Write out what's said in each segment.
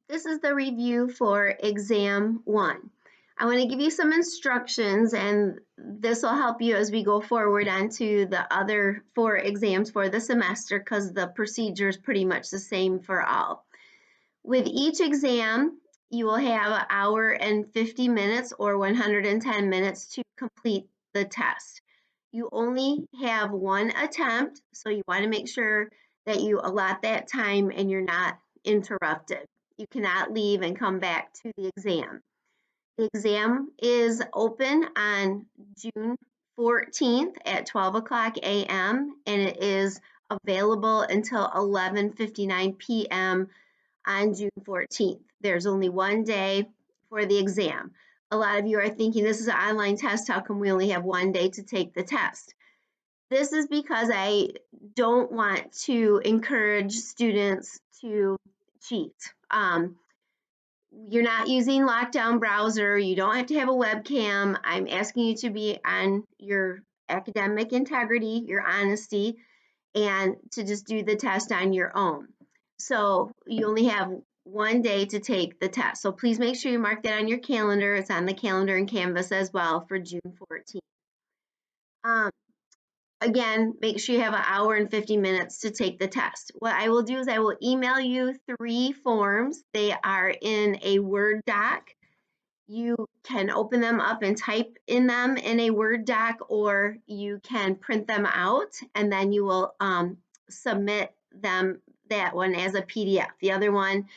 This is the review for exam 1. I want to give you some instructions, and this will help you as we go forward onto the other 4 exams for the semester because the procedure is pretty much the same for all. With each exam, you will have an hour and 50 minutes or 110 minutes to complete the test. You only have one attempt, so you want to make sure that you allot that time and you're not interrupted. You cannot leave and come back to the exam. The exam is open on June 14th at 12 o'clock a.m. and it is available until 11:59 p.m. on June 14th. There's only one day for the exam. A lot of you are thinking this is an online test, how come we only have one day to take the test? This is because I don't want to encourage students to cheat. You're not using lockdown browser, you don't have to have a webcam. I'm asking you to be on your academic integrity, your honesty, and to just do the test on your own. So you only have one day to take the test. So please make sure you mark that on your calendar. It's on the calendar in Canvas as well for June 14th. Again, make sure you have an hour and 50 minutes to take the test. What I will do is I will email you 3 forms. They are in a Word doc. You can open them up and type in them in a Word doc, or you can print them out and then you will submit that one as a PDF. The other one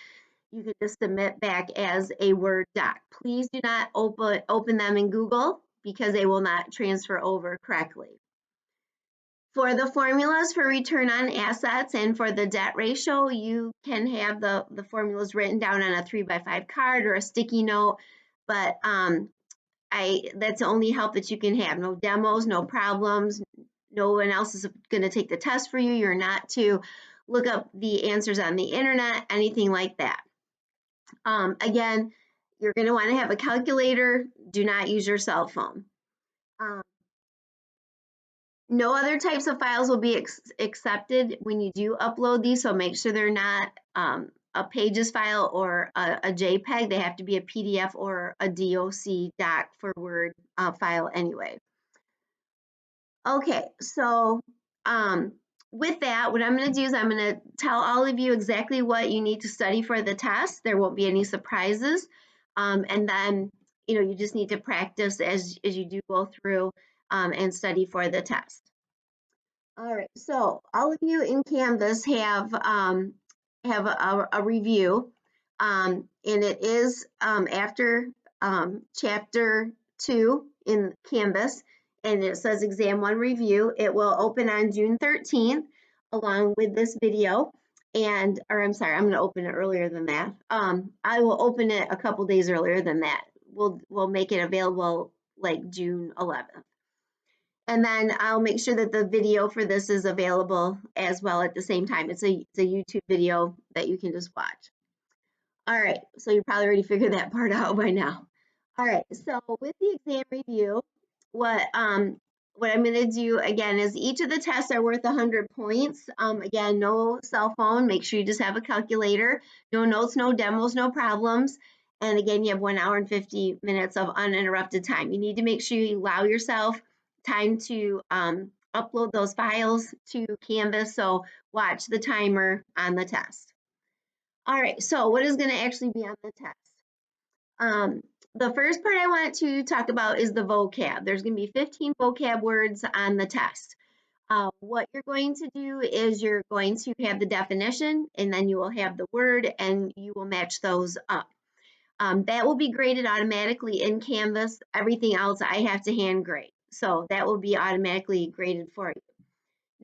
you can just submit back as a Word doc. Please do not open them in Google because they will not transfer over correctly. For the formulas for return on assets and for the debt ratio, you can have the formulas written down on a 3x5 card or a sticky note, but that's the only help that you can have. No demos, no problems. No one else is going to take the test for you. You're not to look up the answers on the internet, anything like that. Again, you're going to want to have a calculator. Do not use your cell phone. No other types of files will be accepted when you do upload these, so make sure they're not a Pages file or a JPEG. They have to be a PDF or a DOC doc for Word file anyway. Okay, so with that, what I'm going to do is I'm going to tell all of you exactly what you need to study for the test. There won't be any surprises. And then, you just need to practice as you do go through and study for the test. All right, so all of you in Canvas have a review, and it is after chapter 2 in Canvas, and it says exam 1 review. It will open on June 13th along with this video, or I'm sorry, I'm going to open it earlier than that. I will open it a couple days earlier than that. We'll make it available like June 11th. And then I'll make sure that the video for this is available as well at the same time. It's a YouTube video that you can just watch. All right, so you probably already figured that part out by now. All right, so with the exam review, what I'm going to do again is each of the tests are worth 100 points. Again, no cell phone. Make sure you just have a calculator. No notes, no demos, no problems. And again, you have 1 hour and 50 minutes of uninterrupted time. You need to make sure you allow yourself time to upload those files to Canvas, so watch the timer on the test. All right, so what is going to actually be on the test? The first part I want to talk about is the vocab. There's going to be 15 vocab words on the test. What you're going to do is you're going to have the definition, and then you will have the word, and you will match those up. That will be graded automatically in Canvas. Everything else I have to hand grade. So that will be automatically graded for you.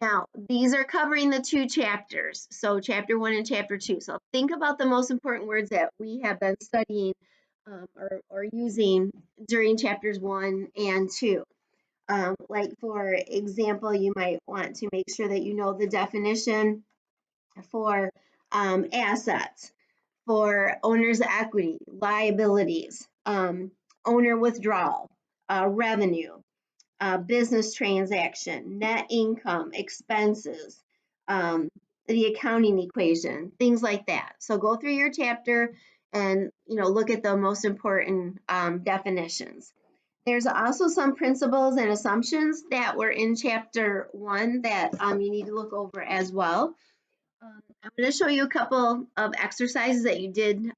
Now, these are covering the 2 chapters, so chapter 1 and chapter 2. So think about the most important words that we have been studying or using during chapters 1 and 2. Like, for example, you might want to make sure that you know the definition for assets, for owner's equity, liabilities, owner withdrawal, revenue, business transaction, net income, expenses, the accounting equation, things like that. So go through your chapter and look at the most important definitions. There's also some principles and assumptions that were in chapter 1 that you need to look over as well. I'm going to show you a couple of exercises that you did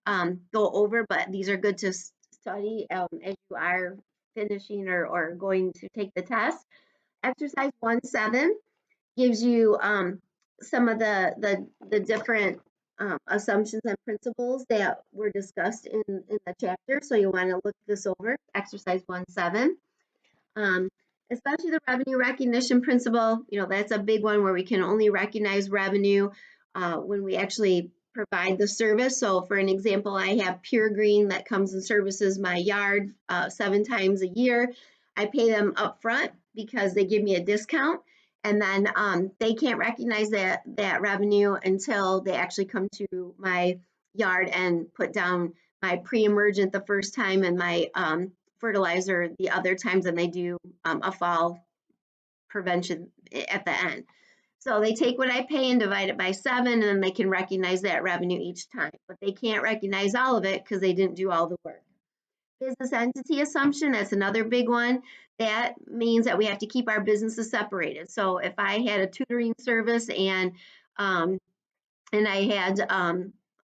go over, but these are good to study as you are finishing or going to take the test. Exercise 1.7 gives you some of the different assumptions and principles that were discussed in the chapter. So you want to look this over, exercise 1.7. Especially the revenue recognition principle, that's a big one where we can only recognize revenue when we actually provide the service. So for an example, I have Pure Green that comes and services my yard 7 times a year. I pay them upfront because they give me a discount, and then they can't recognize that revenue until they actually come to my yard and put down my pre-emergent the first time and my fertilizer the other times, and they do a fall prevention at the end. So they take what I pay and divide it by 7, and then they can recognize that revenue each time. But they can't recognize all of it because they didn't do all the work. Business entity assumption, that's another big one. That means that we have to keep our businesses separated. So if I had a tutoring service and I had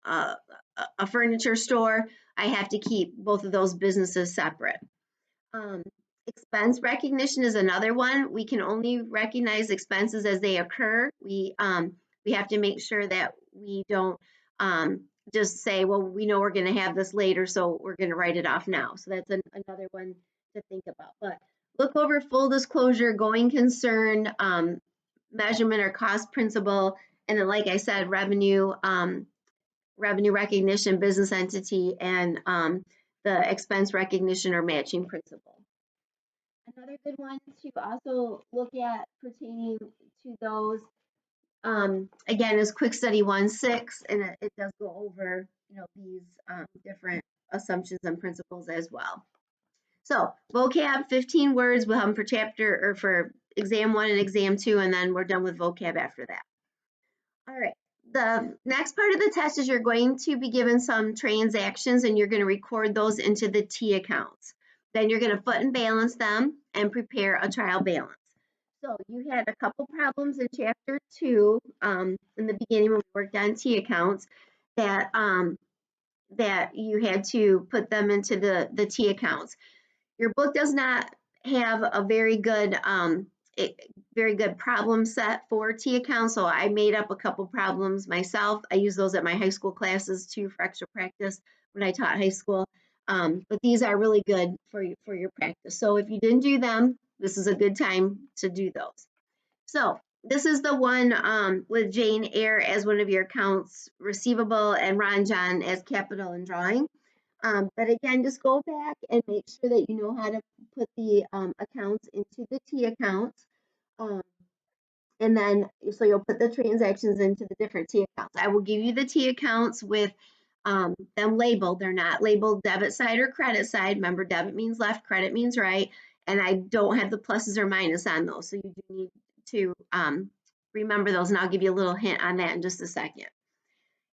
a furniture store, I have to keep both of those businesses separate. Um, Expense recognition is another one. We can only recognize expenses as they occur. We have to make sure that we don't just say, well, we know we're going to have this later, so we're going to write it off now. So that's another one to think about. But look over full disclosure, going concern, measurement or cost principle, and then, like I said, revenue recognition, business entity, and the expense recognition or matching principle. Another good one to also look at pertaining to those, again, is Quick Study 1.6, and it does go over, these different assumptions and principles as well. So vocab, 15 words. We'll have them for chapter or for exam 1 and exam 2, and then we're done with vocab after that. All right. The next part of the test is you're going to be given some transactions, and you're going to record those into the T accounts. Then you're going to foot and balance them and prepare a trial balance. So you had a couple problems in chapter 2 in the beginning when we worked on T accounts that you had to put them into the T accounts. Your book does not have a very good problem set for T accounts, so I made up a couple problems myself. I use those at my high school classes too for extra practice when I taught high school. But these are really good for your practice. So if you didn't do them, this is a good time to do those. So this is the one with Jane Eyre as one of your accounts receivable and Ron John as capital and drawing. But again, just go back and make sure that you know how to put the accounts into the T accounts. And then, so you'll put the transactions into the different T accounts. I will give you the T accounts with them labeled. They're not labeled debit side or credit side. Remember, debit means left, credit means right. And I don't have the pluses or minus on those. So you do need to remember those, and I'll give you a little hint on that in just a second.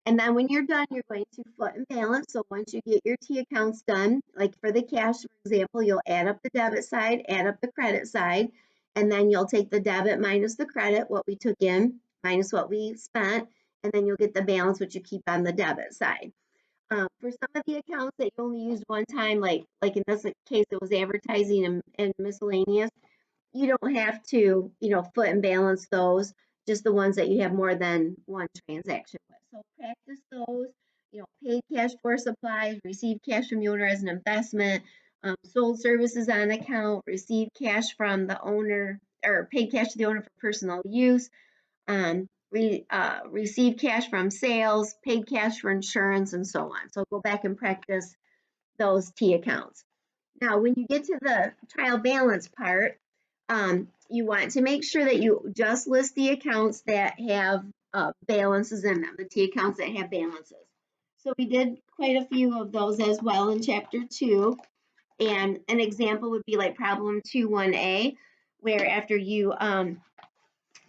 And then when you're done, you're going to foot and balance. So once you get your T accounts done, like for the cash, for example, you'll add up the debit side, add up the credit side, and then you'll take the debit minus the credit, what we took in, minus what we spent, and then you'll get the balance, which you keep on the debit side. For some of the accounts that you only used one time, like in this case, it was advertising and miscellaneous, you don't have to, foot and balance those, just the ones that you have more than one transaction with. So practice those, paid cash for supplies, receive cash from the owner as an investment, sold services on account, receive cash from the owner, or paid cash to the owner for personal use, receive cash from sales, paid cash for insurance, and so on. So go back and practice those T accounts. Now, when you get to the trial balance part, you want to make sure that you just list the accounts that have balances in them, the T accounts that have balances. So we did quite a few of those as well in chapter 2. And an example would be like problem 2.1a, where after you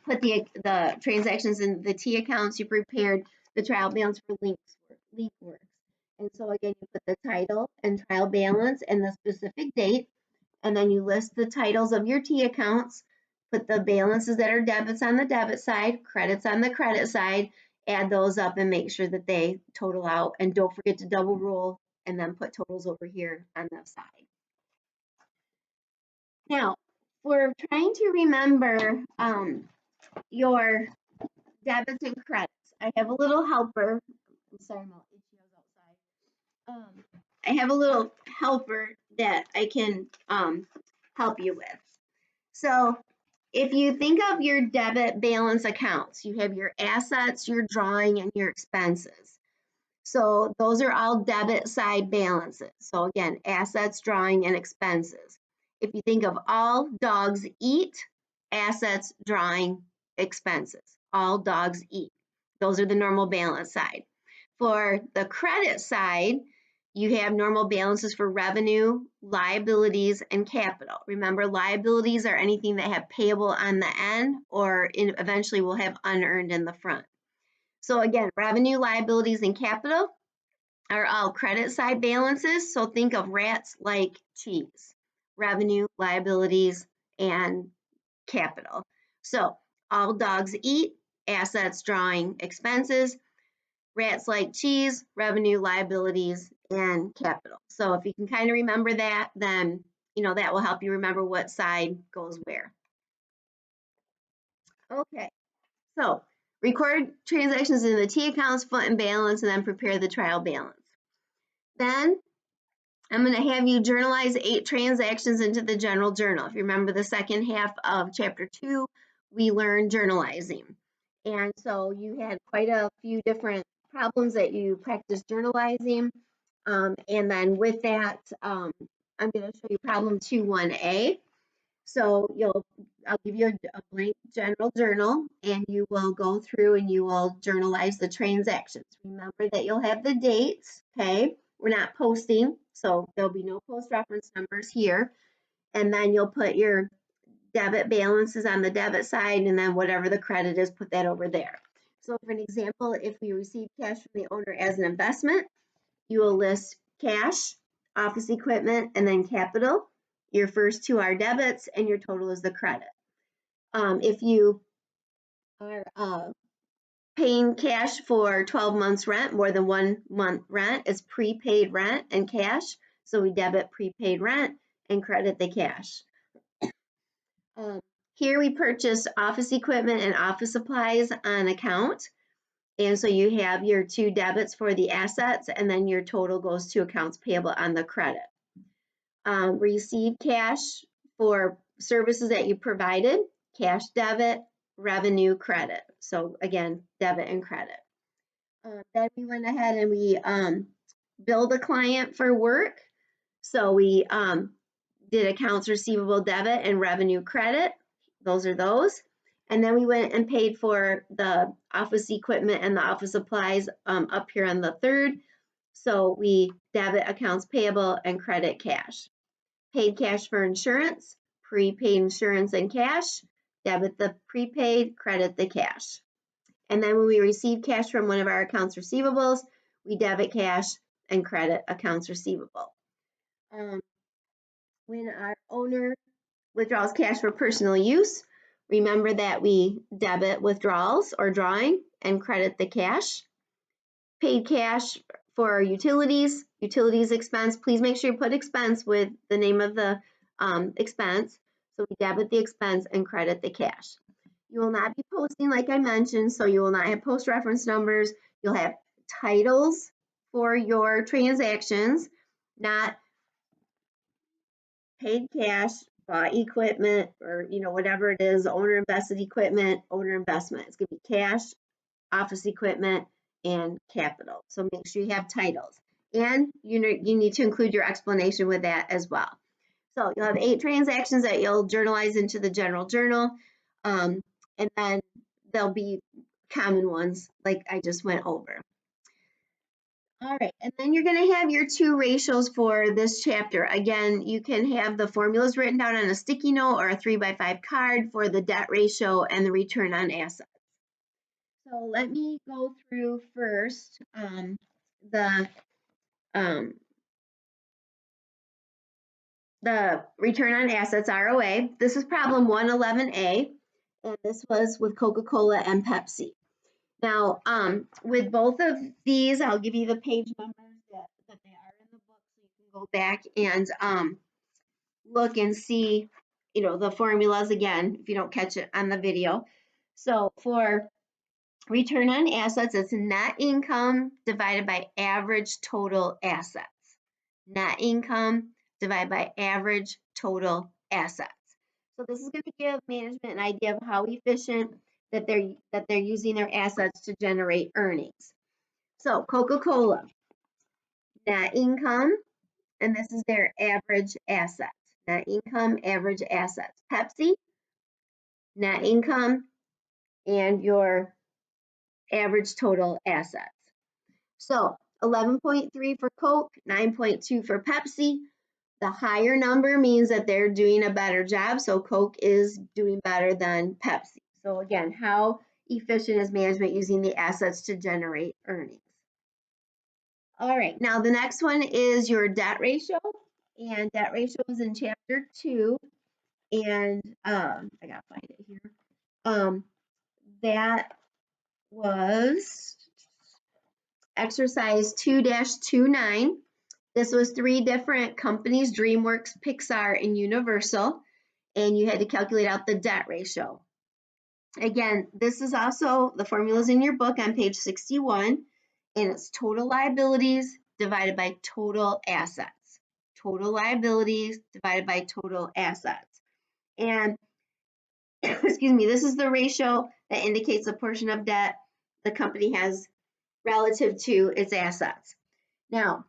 put the transactions in the T accounts, you prepared the trial balance for leak works. And And so again, you put the title and trial balance and the specific date, and then you list the titles of your T accounts, put the balances that are debits on the debit side, credits on the credit side, add those up and make sure that they total out. And don't forget to double rule and then put totals over here on the side. Now, we're trying to remember your debits and credits. I have a little helper. I'm sorry, I'm all itchy outside. I have a little helper that I can help you with. So if you think of your debit balance accounts, you have your assets, your drawing, and your expenses. So those are all debit side balances. So again, assets, drawing, and expenses. If you think of all dogs eat, assets, drawing, expenses. All dogs eat. Those are the normal balance side. For the credit side, you have normal balances for revenue, liabilities, and capital. Remember, liabilities are anything that have payable on the end or eventually will have unearned in the front. So again, revenue, liabilities, and capital are all credit side balances. So think of rats like cheese, revenue, liabilities, and capital. So all dogs eat, assets, drawing, expenses, rats like cheese, revenue, liabilities, and capital. So if you can kind of remember that, then that will help you remember what side goes where. Okay, so record transactions in the T accounts, foot and balance, and then prepare the trial balance. Then I'm going to have you journalize 8 transactions into the general journal. If you remember the second half of chapter 2, we learned journalizing. And so you had quite a few different problems that you practiced journalizing. And then with that, I'm going to show you problem 2.1a. So I'll give you a blank general journal, and you will go through and you will journalize the transactions. Remember that you'll have the dates, okay? We're not posting, so there'll be no post reference numbers here. And then you'll put your debit balances on the debit side, and then whatever the credit is, put that over there. So for an example, if we receive cash from the owner as an investment, you will list cash, office equipment, and then capital. Your first 2 are debits, and your total is the credit. If you are paying cash for 12 months rent, more than 1 month rent is prepaid rent and cash. So we debit prepaid rent and credit the cash. Here we purchased office equipment and office supplies on account. And so you have your 2 debits for the assets, and then your total goes to accounts payable on the credit. Receive cash for services that you provided, cash debit, revenue credit. So again, debit and credit. Then we went ahead and we billed a client for work. So we did accounts receivable debit and revenue credit. Those are those. And then we went and paid for the office equipment and the office supplies up here on the 3rd. So we debit accounts payable and credit cash. Paid cash for insurance, prepaid insurance and cash, debit the prepaid, credit the cash. And then when we receive cash from one of our accounts receivables, we debit cash and credit accounts receivable. When our owner withdraws cash for personal use, remember that we debit withdrawals or drawing and credit the cash. Paid cash for our utilities expense. Please make sure you put expense with the name of the expense. So we debit the expense and credit the cash. You will not be posting like I mentioned, so you will not have post reference numbers. You'll have titles for your transactions, not paid cash, bought equipment, or whatever it is, owner invested equipment, owner investment. It's going to be cash, office equipment, and capital. So make sure you have titles. And you need to include your explanation with that as well. So you'll have 8 transactions that you'll journalize into the general journal. And then there'll be common ones like I just went over. All right, and then you're going to have your 2 ratios for this chapter. Again, you can have the formulas written down on a sticky note or a 3x5 card for the debt ratio and the return on assets. So let me go through first the the return on assets, ROA. This is problem 111A, and this was with Coca-Cola and Pepsi. Now, with both of these, I'll give you the page numbers that they are in the book, so you can go back and look and see, the formulas again if you don't catch it on the video. So for return on assets, it's net income divided by average total assets. Net income divided by average total assets. So this is going to give management an idea of how efficient that they're using their assets to generate earnings. So Coca-Cola, net income, and this is their average assets. Net income, average assets. Pepsi, net income, and your average total assets. So 11.3 for Coke, 9.2 for Pepsi. The higher number means that they're doing a better job. So Coke is doing better than Pepsi. So again, how efficient is management using the assets to generate earnings? All right, now the next one is your debt ratio. And debt ratio is in chapter 2. And I gotta find it here. That was exercise 2-29. This was 3 different companies, DreamWorks, Pixar, and Universal, and you had to calculate out the debt ratio. Again, this is also, the formula's in your book on page 61, and it's total liabilities divided by total assets. Total liabilities divided by total assets. And, excuse me, this is the ratio that indicates the portion of debt the company has relative to its assets. Now,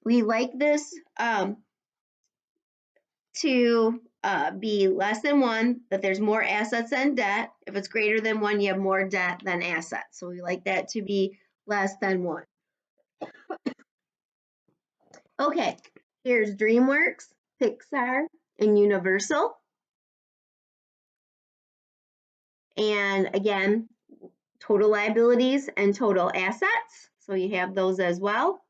we like this to be less than 1, that there's more assets than debt. If it's greater than 1, you have more debt than assets. So we like that to be less than 1. Okay, here's DreamWorks, Pixar, and Universal. And again, total liabilities and total assets. So you have those as well.